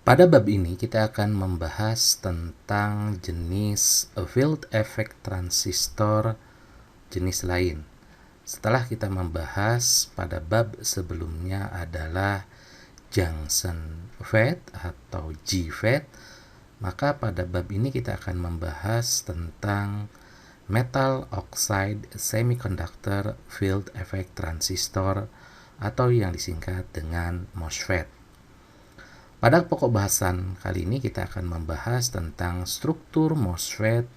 Pada bab ini kita akan membahas tentang jenis field effect transistor jenis lain. Setelah kita membahas pada bab sebelumnya adalah junction FET atau GFET, maka pada bab ini kita akan membahas tentang metal oxide semiconductor field effect transistor atau yang disingkat dengan MOSFET. Pada pokok bahasan kali ini kita akan membahas tentang struktur MOSFET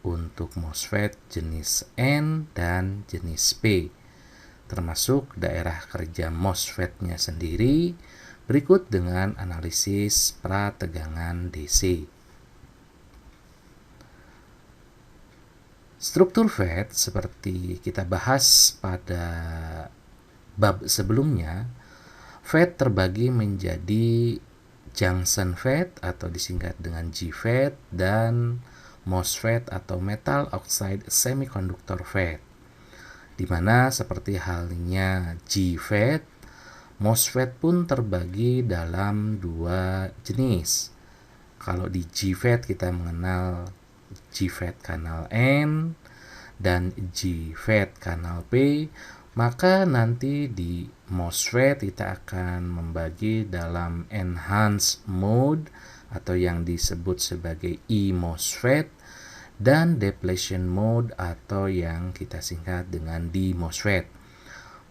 untuk MOSFET jenis N dan jenis P, termasuk daerah kerja MOSFET-nya sendiri, berikut dengan analisis prategangan DC. Struktur FET seperti kita bahas pada bab sebelumnya, FET terbagi menjadi junction FET atau disingkat dengan GFET dan MOSFET atau metal oxide semiconductor FET, di mana seperti halnya GFET, MOSFET pun terbagi dalam dua jenis. Kalau di GFET kita mengenal GFET kanal N dan GFET kanal P, maka nanti di MOSFET kita akan membagi dalam enhanced mode atau yang disebut sebagai E-MOSFET dan depletion mode atau yang kita singkat dengan D-MOSFET.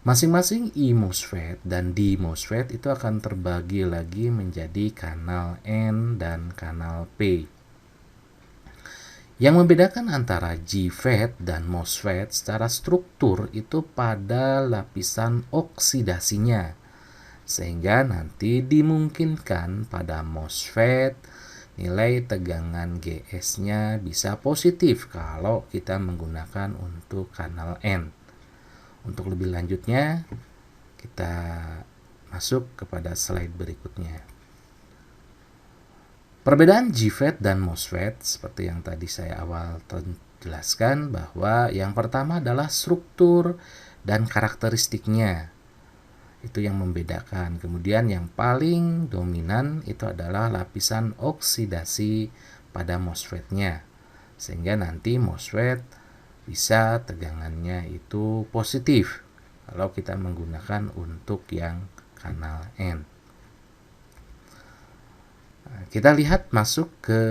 Masing-masing E-MOSFET dan D-MOSFET itu akan terbagi lagi menjadi kanal N dan kanal P. Yang membedakan antara GFET dan MOSFET secara struktur itu pada lapisan oksidasinya, sehingga nanti dimungkinkan pada MOSFET nilai tegangan GS-nya bisa positif kalau kita menggunakan untuk kanal N. Untuk lebih lanjutnya, kita masuk kepada slide berikutnya. Perbedaan GFET dan MOSFET seperti yang tadi saya awal jelaskan, bahwa yang pertama adalah struktur dan karakteristiknya. Itu yang membedakan. Kemudian yang paling dominan itu adalah lapisan oksidasi pada MOSFET-nya. Sehingga nanti MOSFET bisa tegangannya itu positif kalau kita menggunakan untuk yang kanal N. Kita lihat masuk ke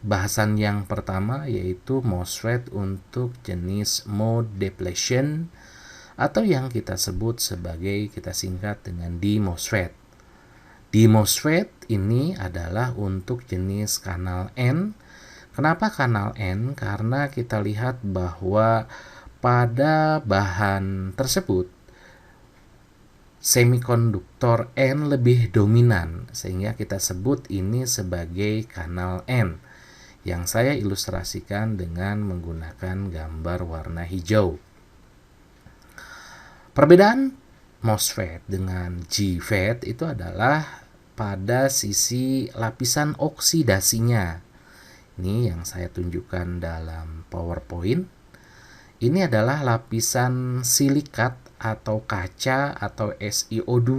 bahasan yang pertama, yaitu MOSFET untuk jenis mode depletion atau yang kita sebut sebagai, kita singkat dengan D-MOSFET. D-MOSFET ini adalah untuk jenis kanal N. Kenapa kanal N? Karena kita lihat bahwa pada bahan tersebut semikonduktor N lebih dominan, sehingga kita sebut ini sebagai kanal N, yang saya ilustrasikan dengan menggunakan gambar warna hijau. Perbedaan MOSFET dengan GFET itu adalah pada sisi lapisan oksidasinya. Ini yang saya tunjukkan dalam PowerPoint. Ini adalah lapisan silikat atau kaca atau SiO2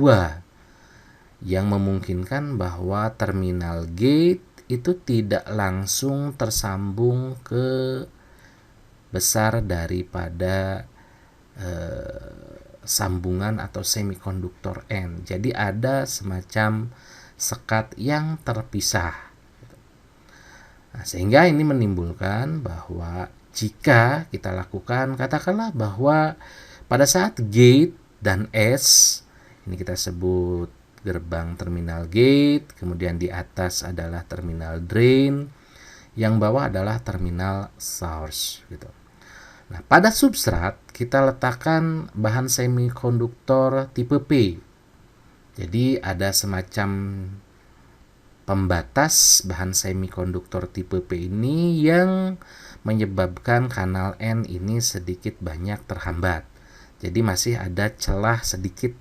yang memungkinkan bahwa terminal gate itu tidak langsung tersambung ke besar daripada sambungan atau semikonduktor N. Jadi ada semacam sekat yang terpisah. Nah, sehingga ini menimbulkan bahwa jika kita lakukan, katakanlah bahwa pada saat gate dan S, ini kita sebut gerbang terminal gate, kemudian di atas adalah terminal drain, yang bawah adalah terminal source gitu. Nah, pada substrat kita letakkan bahan semikonduktor tipe P. Jadi ada semacam pembatas bahan semikonduktor tipe P ini yang menyebabkan kanal N ini sedikit banyak terhambat. Jadi masih ada celah sedikit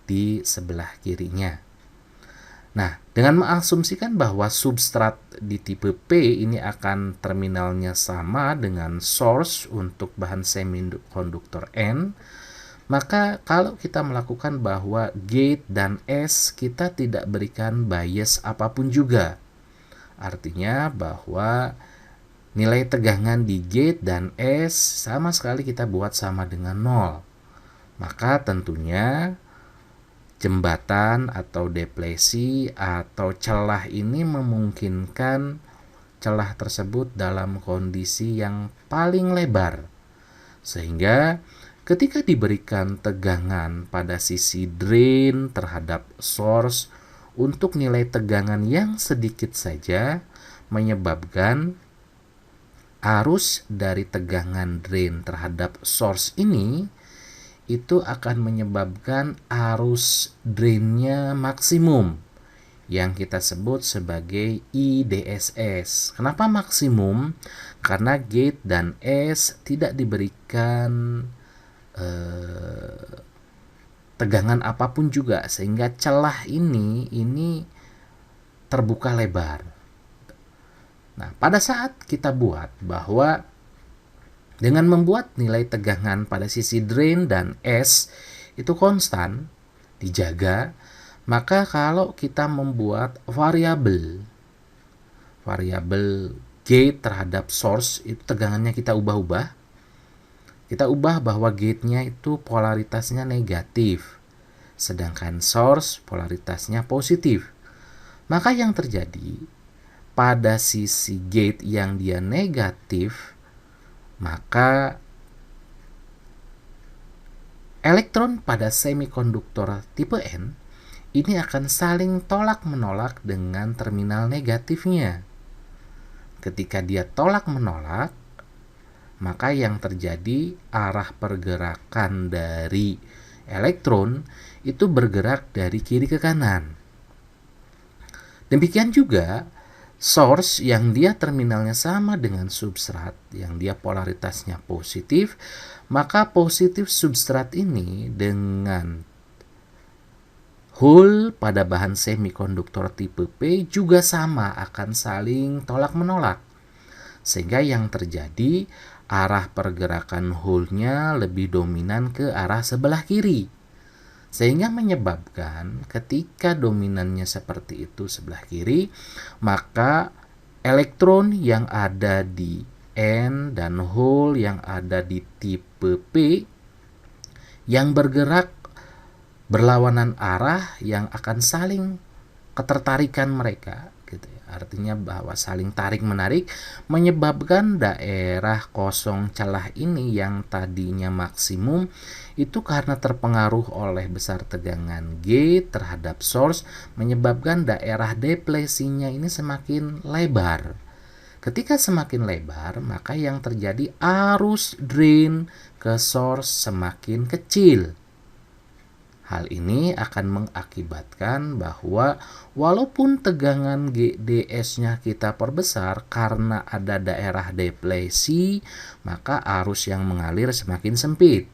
di sebelah kirinya. Nah, dengan mengasumsikan bahwa substrat di tipe P ini akan terminalnya sama dengan source untuk bahan semikonduktor N, Maka kalau kita melakukan bahwa gate dan S kita tidak berikan bias apapun juga. Artinya bahwa nilai tegangan di gate dan S sama sekali kita buat sama dengan 0. Maka tentunya jembatan atau deplesi atau celah ini memungkinkan celah tersebut dalam kondisi yang paling lebar. Sehingga ketika diberikan tegangan pada sisi drain terhadap source untuk nilai tegangan yang sedikit saja menyebabkan arus dari tegangan drain terhadap source ini itu akan menyebabkan arus drainnya maksimum yang kita sebut sebagai IDSS. Kenapa maksimum? Karena gate dan S tidak diberikan tegangan apapun juga, sehingga celah ini terbuka lebar. Nah, pada saat kita buat bahwa dengan membuat nilai tegangan pada sisi drain dan S itu konstan, dijaga, maka kalau kita membuat variabel gate terhadap source, itu tegangannya kita ubah-ubah. Kita ubah bahwa gate-nya itu polaritasnya negatif, sedangkan source polaritasnya positif. Maka yang terjadi pada sisi gate yang dia negatif, maka elektron pada semikonduktor tipe N ini akan saling tolak-menolak dengan terminal negatifnya. Ketika dia tolak-menolak, maka yang terjadi arah pergerakan dari elektron itu bergerak dari kiri ke kanan. Demikian juga source yang dia terminalnya sama dengan substrat, yang dia polaritasnya positif, maka positif substrat ini dengan hole pada bahan semikonduktor tipe P juga sama, akan saling tolak-menolak. Sehingga yang terjadi arah pergerakan hole-nya lebih dominan ke arah sebelah kiri. Sehingga menyebabkan ketika dominannya seperti itu sebelah kiri, maka elektron yang ada di N dan hole yang ada di tipe P yang bergerak berlawanan arah yang akan saling ketertarikan mereka gitu ya. Artinya bahwa saling tarik-menarik menyebabkan daerah kosong celah ini yang tadinya maksimum itu karena terpengaruh oleh besar tegangan G terhadap source menyebabkan daerah deplesinya ini semakin lebar. Ketika semakin lebar, maka yang terjadi arus drain ke source semakin kecil. Hal ini akan mengakibatkan bahwa walaupun tegangan GDS-nya kita perbesar karena ada daerah deplesi, maka arus yang mengalir semakin sempit.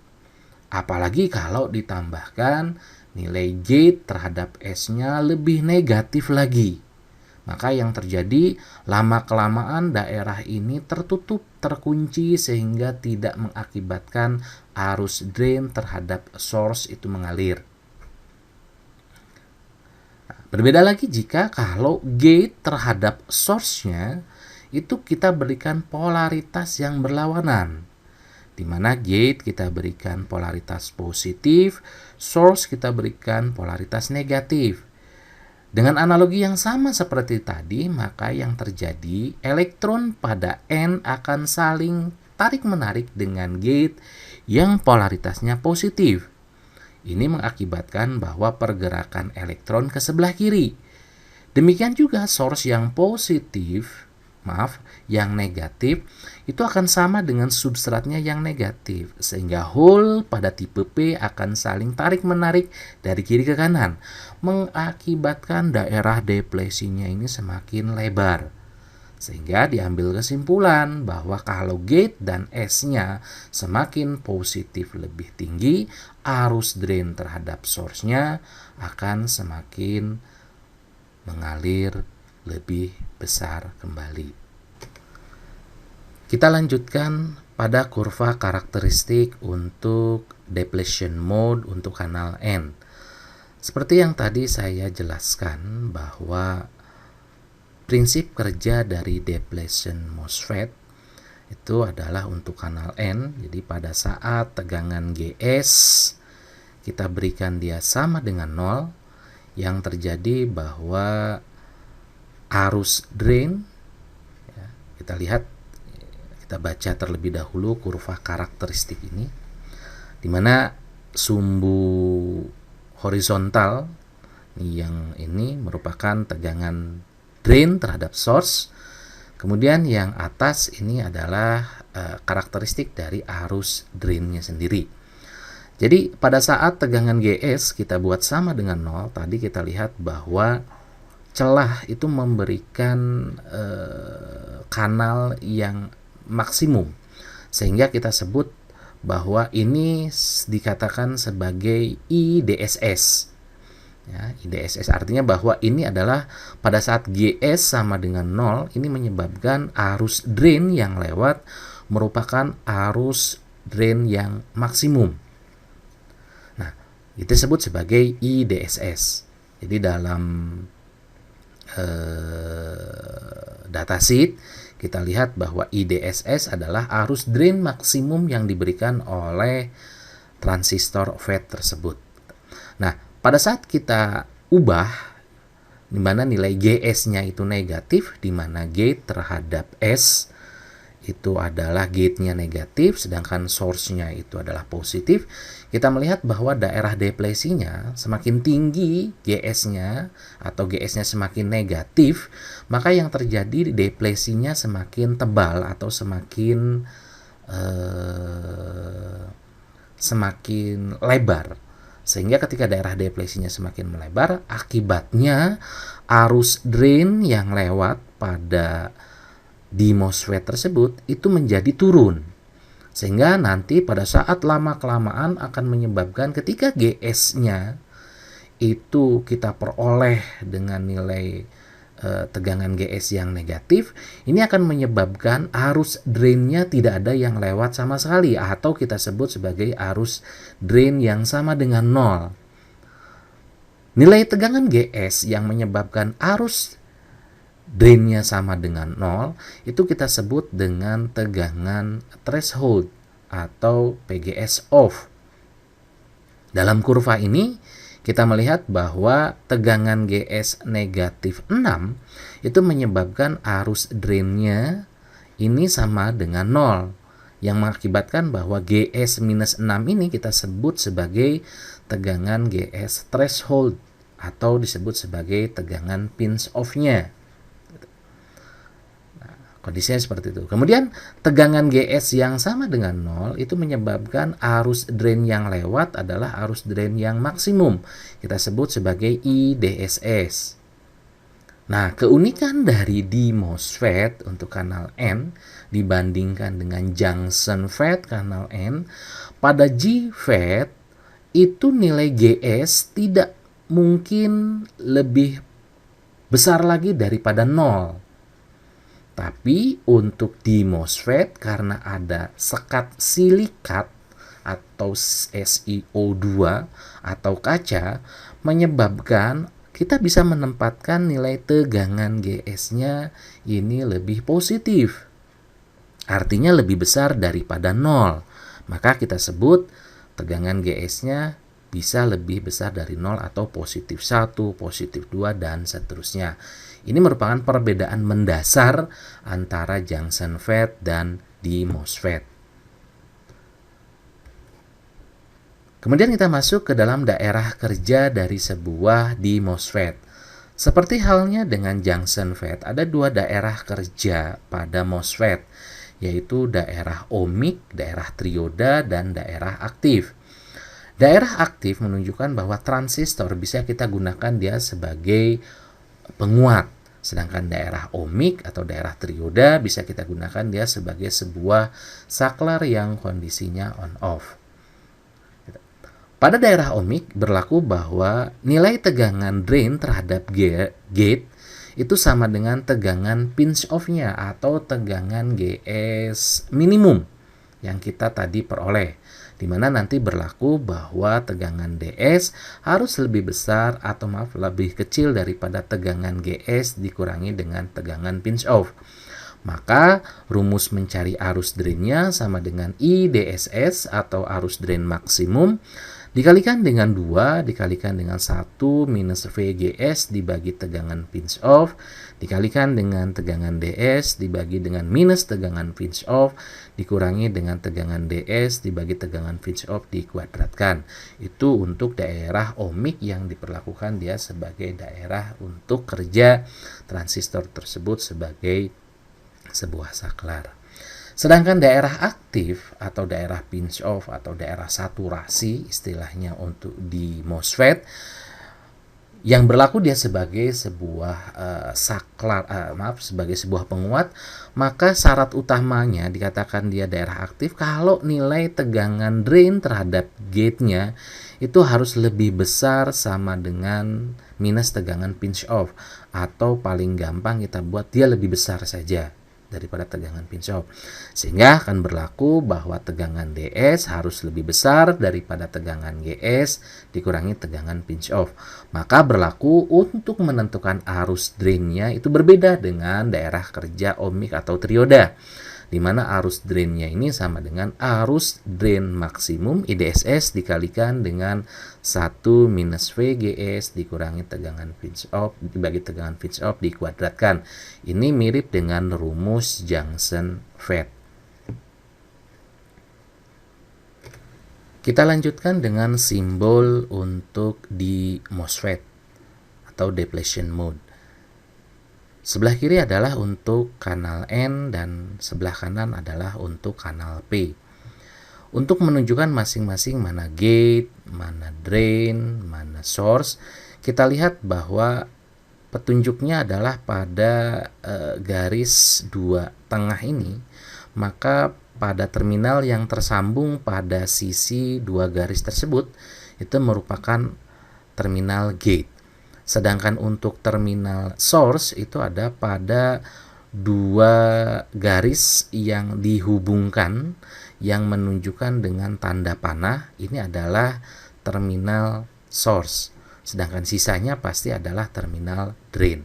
Apalagi kalau ditambahkan nilai gate terhadap S-nya lebih negatif lagi. Maka yang terjadi lama-kelamaan daerah ini tertutup, terkunci sehingga tidak mengakibatkan arus drain terhadap source itu mengalir. Berbeda lagi jika kalau gate terhadap source-nya itu kita berikan polaritas yang berlawanan. Di mana gate kita berikan polaritas positif, source kita berikan polaritas negatif. Dengan analogi yang sama seperti tadi, maka yang terjadi elektron pada N akan saling tarik-menarik dengan gate yang polaritasnya positif. Ini mengakibatkan bahwa pergerakan elektron ke sebelah kiri. Demikian juga source yang yang negatif itu akan sama dengan substratnya yang negatif, sehingga hole pada tipe P akan saling tarik-menarik dari kiri ke kanan, mengakibatkan daerah deplesinya ini semakin lebar. Sehingga diambil kesimpulan bahwa kalau gate dan S-nya semakin positif lebih tinggi, arus drain terhadap source-nya akan semakin mengalir lebih besar kembali. Kita lanjutkan pada kurva karakteristik untuk depletion mode untuk kanal N. Seperti yang tadi saya jelaskan bahwa prinsip kerja dari depletion MOSFET itu adalah untuk kanal N. Jadi pada saat tegangan GS kita berikan dia sama dengan 0, yang terjadi bahwa arus drain, ya, kita lihat, kita baca terlebih dahulu kurva karakteristik ini, di mana sumbu horizontal yang ini merupakan tegangan drain terhadap source. Kemudian yang atas ini adalah karakteristik dari arus drainnya sendiri. Jadi pada saat tegangan GS kita buat sama dengan 0, tadi kita lihat bahwa celah itu memberikan kanal yang maksimum, sehingga kita sebut bahwa ini dikatakan sebagai IDSS. Ya, IDSS artinya bahwa ini adalah pada saat GS sama dengan 0, ini menyebabkan arus drain yang lewat merupakan arus drain yang maksimum. Nah, itu disebut sebagai IDSS. Jadi dalam datasheet kita lihat bahwa IDSS adalah arus drain maksimum yang diberikan oleh transistor FET tersebut. Nah, pada saat kita ubah, di mana nilai GS-nya itu negatif, di mana gate terhadap S itu adalah gate-nya negatif, sedangkan source-nya itu adalah positif, kita melihat bahwa daerah deplesinya semakin tinggi GS-nya atau GS-nya semakin negatif, maka yang terjadi deplesinya semakin tebal atau semakin lebar. Sehingga ketika daerah deplesinya semakin melebar, akibatnya arus drain yang lewat pada di MOSFET tersebut itu menjadi turun. Sehingga nanti pada saat lama-kelamaan akan menyebabkan ketika GS-nya itu kita peroleh dengan nilai tegangan GS yang negatif, ini akan menyebabkan arus drainnya tidak ada yang lewat sama sekali, atau kita sebut sebagai arus drain yang sama dengan 0. Nilai tegangan GS yang menyebabkan arus drainnya sama dengan 0 itu kita sebut dengan tegangan threshold atau PGS off. Dalam kurva ini kita melihat bahwa tegangan GS negatif 6 itu menyebabkan arus drainnya ini sama dengan 0, yang mengakibatkan bahwa GS minus 6 ini kita sebut sebagai tegangan GS threshold atau disebut sebagai tegangan pinch off-nya. Kondisinya seperti itu. Kemudian tegangan GS yang sama dengan 0 itu menyebabkan arus drain yang lewat adalah arus drain yang maksimum. Kita sebut sebagai IDSS. Nah, keunikan dari D-MOSFET untuk kanal N dibandingkan dengan junction FET kanal N, pada G-FET itu nilai GS tidak mungkin lebih besar lagi daripada 0. Tapi untuk di MOSFET karena ada sekat silikat atau SiO2 atau kaca, menyebabkan kita bisa menempatkan nilai tegangan GS-nya ini lebih positif. Artinya lebih besar daripada 0. Maka kita sebut tegangan GS-nya bisa lebih besar dari 0 atau positif 1, positif 2, dan seterusnya. Ini merupakan perbedaan mendasar antara junction FET dan D-MOSFET. Kemudian kita masuk ke dalam daerah kerja dari sebuah D-MOSFET. Seperti halnya dengan junction FET, ada dua daerah kerja pada MOSFET, yaitu daerah ohmik, daerah trioda, dan daerah aktif. Daerah aktif menunjukkan bahwa transistor bisa kita gunakan dia sebagai penguat. Sedangkan daerah ohmik atau daerah trioda bisa kita gunakan dia sebagai sebuah saklar yang kondisinya on-off. Pada daerah ohmik berlaku bahwa nilai tegangan drain terhadap gate itu sama dengan tegangan pinch off-nya atau tegangan GS minimum yang kita tadi peroleh. di mana nanti berlaku bahwa tegangan DS harus lebih besar atau lebih kecil daripada tegangan GS dikurangi dengan tegangan pinch off. Maka rumus mencari arus drainnya sama dengan IDSS atau arus drain maksimum dikalikan dengan 2 dikalikan dengan 1 minus VGS dibagi tegangan pinch off dikalikan dengan tegangan DS dibagi dengan minus tegangan pinch off dikurangi dengan tegangan DS dibagi tegangan pinch off dikuadratkan. Itu untuk daerah ohmik yang diperlakukan dia sebagai daerah untuk kerja transistor tersebut sebagai sebuah saklar. Sedangkan daerah aktif atau daerah pinch off atau daerah saturasi istilahnya untuk di MOSFET yang berlaku dia sebagai sebuah sebagai sebuah penguat, maka syarat utamanya dikatakan dia daerah aktif kalau nilai tegangan drain terhadap gate-nya itu harus lebih besar sama dengan minus tegangan pinch off, atau paling gampang kita buat dia lebih besar saja daripada tegangan pinch off, sehingga akan berlaku bahwa tegangan DS harus lebih besar daripada tegangan GS dikurangi tegangan pinch off. Maka berlaku untuk menentukan arus drainnya itu berbeda dengan daerah kerja ohmik atau trioda, di mana arus drainnya ini sama dengan arus drain maksimum IDSS dikalikan dengan 1 minus VGS dikurangi tegangan pinch off dibagi tegangan pinch off dikuadratkan. Ini mirip dengan rumus Johnson FET. Kita lanjutkan dengan simbol untuk di MOSFET atau depletion mode. Sebelah kiri adalah untuk kanal N dan sebelah kanan adalah untuk kanal P. Untuk menunjukkan masing-masing mana gate, mana drain, mana source, kita lihat bahwa petunjuknya adalah pada garis 2 tengah ini, maka pada terminal yang tersambung pada sisi 2 garis tersebut itu merupakan terminal gate. Sedangkan untuk terminal source itu ada pada 2 garis yang dihubungkan yang menunjukkan dengan tanda panah, ini adalah terminal source. Sedangkan sisanya pasti adalah terminal drain.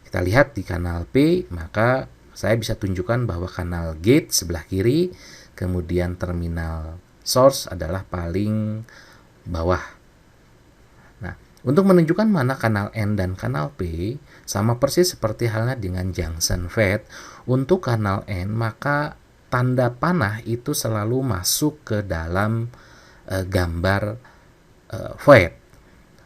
Kita lihat di kanal P, maka saya bisa tunjukkan bahwa kanal gate sebelah kiri, kemudian terminal source adalah paling bawah. Untuk menunjukkan mana kanal N dan kanal P, sama persis seperti halnya dengan Johnson FET. Untuk kanal N, maka tanda panah itu selalu masuk ke dalam gambar FET.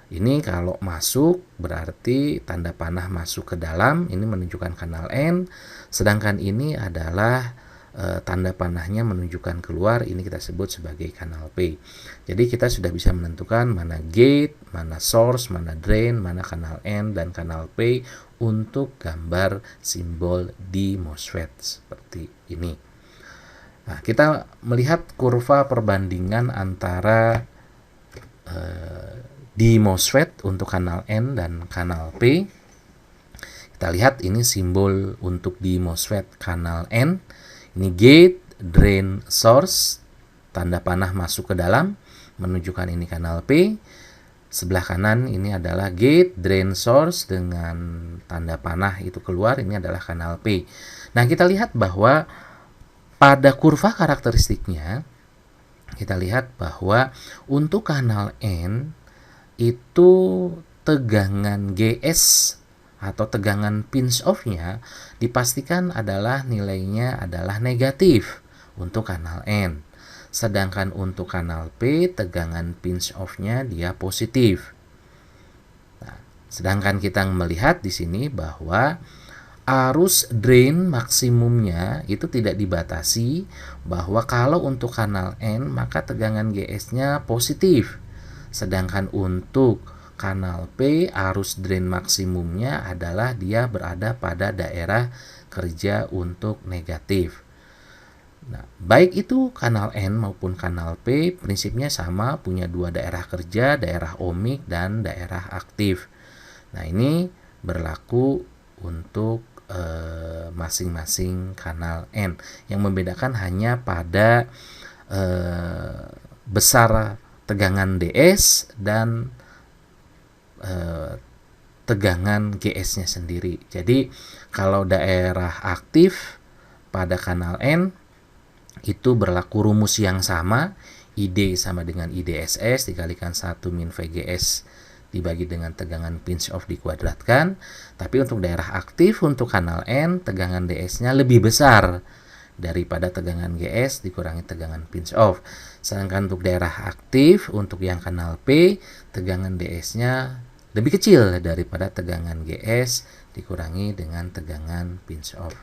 Ini kalau masuk berarti tanda panah masuk ke dalam, ini menunjukkan kanal N. Sedangkan ini adalah tanda panahnya menunjukkan keluar, ini kita sebut sebagai kanal P. Jadi kita sudah bisa menentukan mana gate, mana source, mana drain, mana kanal N dan kanal P untuk gambar simbol di MOSFET seperti ini. Nah, kita melihat kurva perbandingan antara di MOSFET untuk kanal N dan kanal P. Kita lihat ini simbol untuk di MOSFET kanal N. Ini gate, drain, source, tanda panah masuk ke dalam, menunjukkan ini kanal P. Sebelah kanan ini adalah gate, drain, source dengan tanda panah itu keluar, ini adalah kanal P. Nah, kita lihat bahwa pada kurva karakteristiknya, kita lihat bahwa untuk kanal N itu tegangan GS atau tegangan pinch off-nya dipastikan adalah nilainya adalah negatif untuk kanal N. Sedangkan untuk kanal P tegangan pinch off-nya dia positif. Nah, sedangkan kita melihat di sini bahwa arus drain maksimumnya itu tidak dibatasi, bahwa kalau untuk kanal N maka tegangan GS-nya positif. Sedangkan untuk kanal P arus drain maksimumnya adalah dia berada pada daerah kerja untuk negatif. Nah, baik itu kanal N maupun kanal P prinsipnya sama, punya 2 daerah kerja, daerah ohmik dan daerah aktif. Nah, ini berlaku untuk masing-masing kanal N. Yang membedakan hanya pada besar tegangan DS dan tegangan GS-nya sendiri. Jadi kalau daerah aktif pada kanal N itu berlaku rumus yang sama, ID sama dengan IDSS dikalikan 1 min VGS dibagi dengan tegangan pinch off dikuadratkan. Tapi untuk daerah aktif untuk kanal N, tegangan DS-nya lebih besar daripada tegangan GS dikurangi tegangan pinch off. Sedangkan untuk daerah aktif untuk yang kanal P, tegangan DS-nya lebih kecil daripada tegangan GS dikurangi dengan tegangan pinch off.